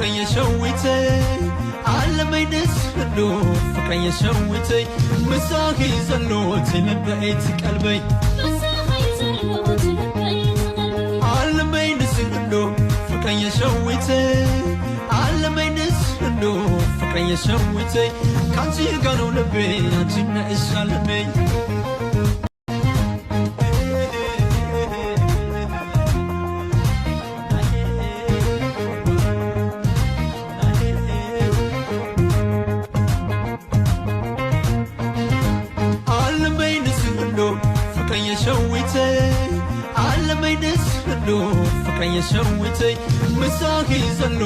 ፍቅረኛ ሸዊቴ አለመይደስ ሁሉ ፍቅረኛ ሸዊቴ መሳኺ ዘሎት ልበይት ቀልበይ አለመይደስ ሁሉ ፍቅረኛ ሸዊቴ አለመይደስ ሁሉ ፍቅረኛ ሸዊቴ ካንቺ ጋር ነው ልቤ አንቺን እሻለመኝ ፍቅረኛ ሸዊቴ አለመይደስ ሁሉ ፍቅረኛ ሸዊቴ መሳኺ ዘሎ